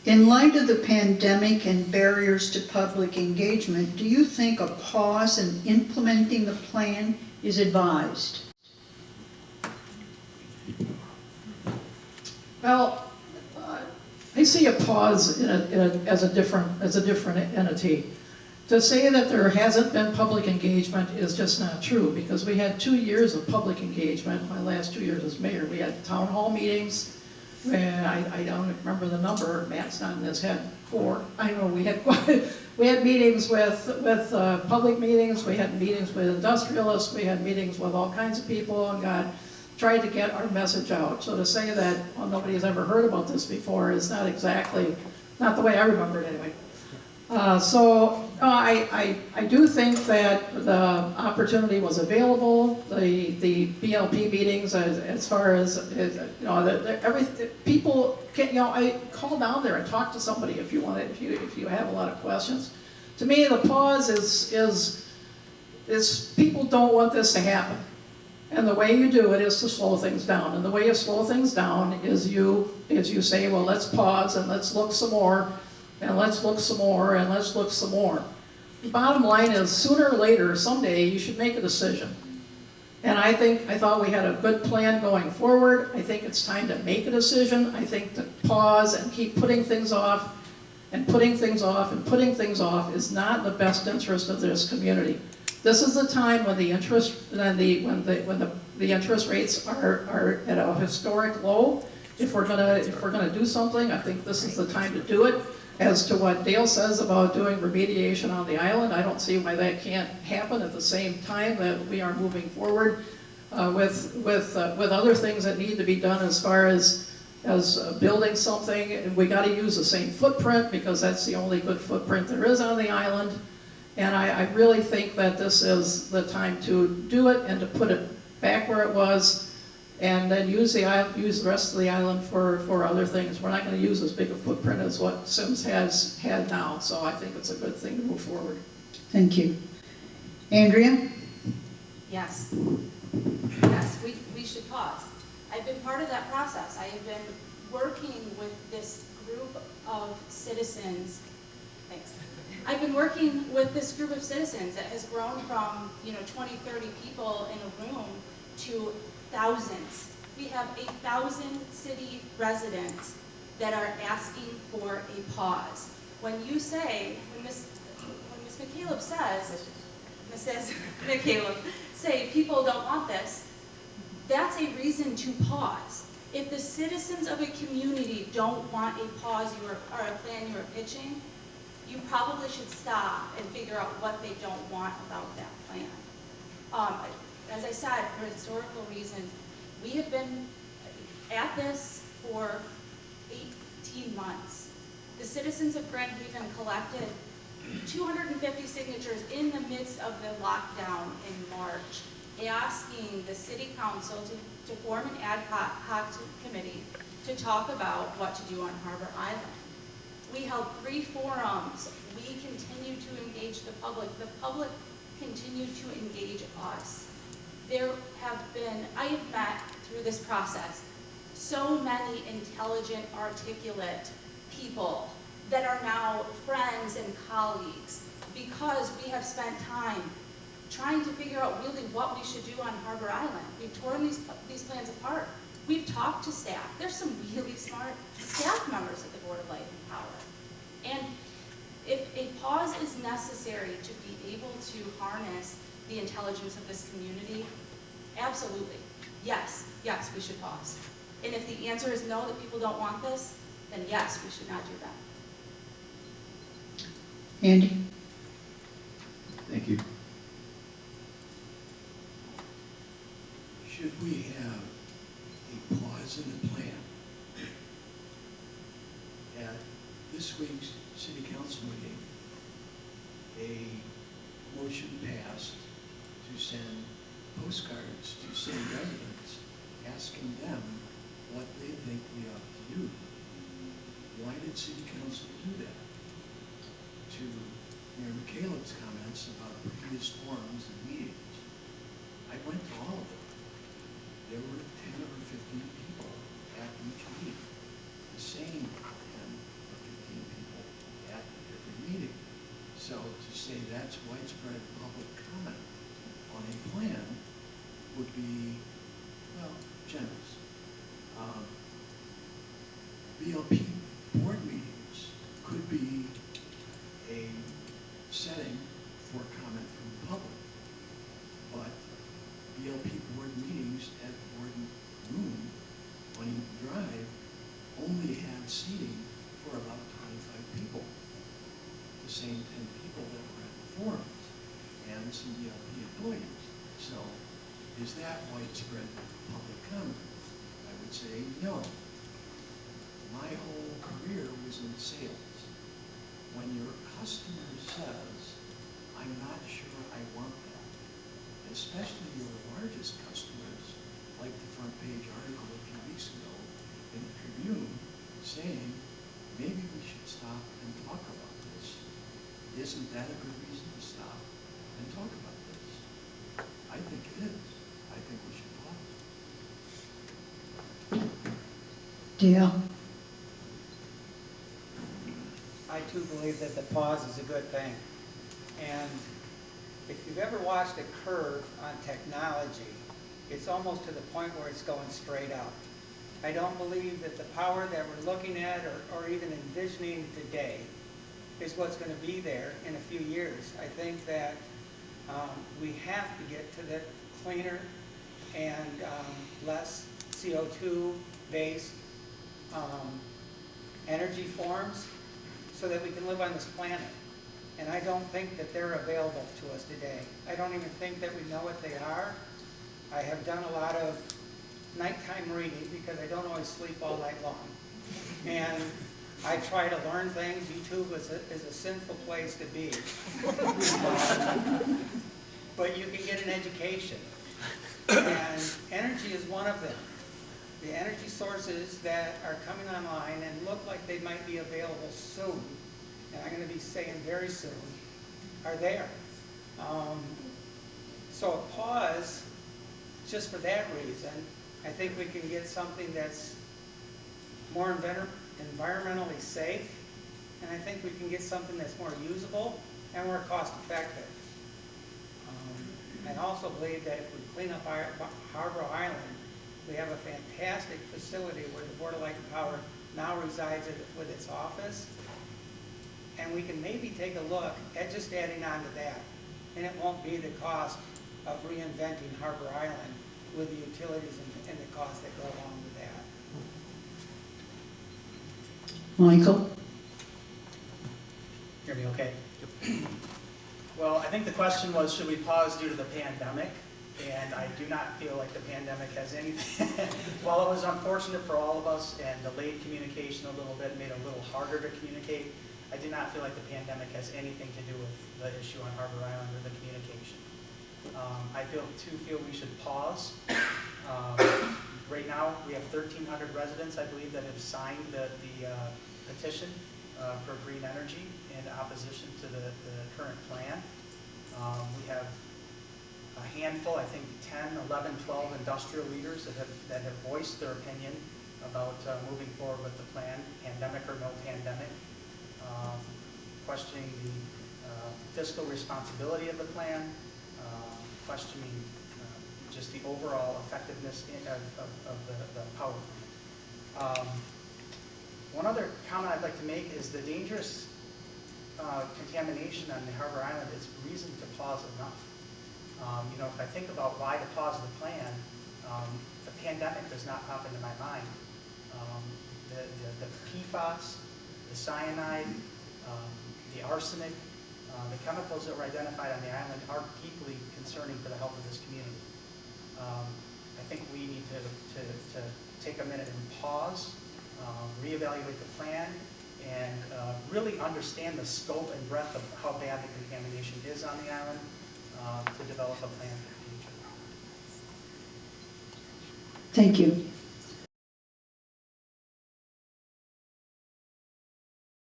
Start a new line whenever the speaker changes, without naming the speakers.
In light of the pandemic and barriers to public engagement, do you think a pause in implementing the plan is advised?
Well, I see a pause as a different entity. To say that there hasn't been public engagement is just not true, because we had 2 years of public engagement. My last 2 years as mayor, we had town hall meetings. And I don't remember the number. Matt's not in his head. 4. I know we had meetings with public meetings. We had meetings with industrialists. We had meetings with all kinds of people, and God tried to get our message out. So to say that, well, nobody's ever heard about this before is not the way I remember it anyway. I do think that the opportunity was available. The BLP meetings, as far as people can, I call down there and talk to somebody if you want it, if you have a lot of questions. To me, the pause is people don't want this to happen. And the way you do it is to slow things down. And the way you slow things down is you say, well, let's pause and let's look some more, and let's look some more, and let's look some more. The bottom line is, sooner or later, someday, you should make a decision. And I thought we had a good plan going forward. I think it's time to make a decision. I think to pause and keep putting things off and putting things off and putting things off is not in the best interest of this community. This is the time when the interest rates are at a historic low. If we're gonna do something, I think this is the time to do it. As to what Dale says about doing remediation on the island, I don't see why that can't happen at the same time that we are moving forward with other things that need to be done as far as building something. And we got to use the same footprint, because that's the only good footprint there is on the island. And I really think that this is the time to do it and to put it back where it was, and then use the rest of the island for other things. We're not going to use as big a footprint as what Sims has had now, so I think it's a good thing to move forward.
Thank you. Andrea?
Yes. Yes, we should pause. I've been part of that process. I have been working with this group of citizens. Thanks. I've been working with this group of citizens that has grown from 20, 30 people in a room to thousands. We have 1,000 city residents that are asking for a pause. When Miss McCaleb says, Mrs. McCaleb say people don't want this, that's a reason to pause. If the citizens of a community don't want a pause or a plan you are pitching, you probably should stop and figure out what they don't want about that plan. As I said, for historical reasons, we have been at this for 18 months. The citizens of Grand Haven collected 250 signatures in the midst of the lockdown in March, asking the city council to form an ad hoc committee to talk about what to do on Harbor Island. We held 3 forums. We continue to engage the public. The public continue to engage us. I have met through this process so many intelligent, articulate people that are now friends and colleagues, because we have spent time trying to figure out really what we should do on Harbor Island. We've torn these plans apart. We've talked to staff. There's some really smart staff members at the Board of Light and Power. And if a pause is necessary to be able to harness the intelligence of this community, absolutely. Yes, we should pause. And if the answer is no, that people don't want this, then yes, we should not do that.
Andy?
Thank you. Should we have a pause in the plan? At this week's city council meeting, a motion passed to send postcards to city residents asking them what they think we ought to do. Why did city council do that? To Mayor McCaleb's comments about previous forums and meetings, I went to all of them. There were 10 or 15 people at each meeting, the same 10 or that's widespread public comment on a plan would be, well, generous. BLP board meetings could be a setting for comment from the public, but BLP board meetings at Borden Room on Eaton Drive only have seating for about 25 people, the same 10 people that were at the forums, and some BLP employees. So, is that widespread public comment? I would say no. My whole career was in sales. When your customer says, I'm not sure I want that, especially your largest customers, like the front page article a few weeks ago in the Tribune saying, maybe we should stop and talk about this. Isn't that a good reason to stop and talk about this? I think it is. I think we should pause.
Dale?
I too believe that the pause is a good thing. And if you've ever watched a curve on technology, it's almost to the point where it's going straight up. I don't believe that the power that we're looking at or even envisioning today is what's going to be there in a few years. I think that we have to get to the cleaner and less CO2-based energy forms so that we can live on this planet. And I don't think that they're available to us today. I don't even think that we know what they are. I have done a lot of nighttime reading because I don't always sleep all night long. And I try to learn things. YouTube is a sinful place to be. But you can get an education. And energy is one of them. The energy sources that are coming online and look like they might be available soon, and I'm going to be saying very soon, are there. So a pause, just for that reason, I think we can get something that's more environmentally safe, and I think we can get something that's more usable and more cost effective. I also believe that if we clean up Harbor Island, we have a fantastic facility where the Board of Light and Power now resides with its office. And we can maybe take a look at just adding on to that. And it won't be the cost of reinventing Harbor Island with the utilities and the costs that go along with that.
Michael?
Hear me okay? Well, I think the question was, should we pause due to the pandemic? And I do not feel like the pandemic has anything. While it was unfortunate for all of us and delayed communication a little bit, made it a little harder to communicate, I do not feel like the pandemic has anything to do with the issue on Harbor Island or the communication. I feel we should pause. Right now, we have 1,300 residents, I believe, that have signed the petition for green energy in opposition to the current plan. We have a handful, I think 10, 11, 12 industrial leaders that have voiced their opinion about moving forward with the plan, pandemic or no pandemic, questioning the fiscal responsibility of the plan, questioning just the overall effectiveness of the power plant. One other comment I'd like to make is the dangerous contamination on the Harbor Island is reason to pause enough. You know, if I think about why to pause the plan, the pandemic does not pop into my mind. The PFAS, the cyanide, the arsenic, the chemicals that were identified on the island are deeply concerning for the health of this community. I think we need to take a minute and pause, reevaluate the plan, and really understand the scope and breadth of how bad the contamination is on the island to develop a plan for the future.
Thank you.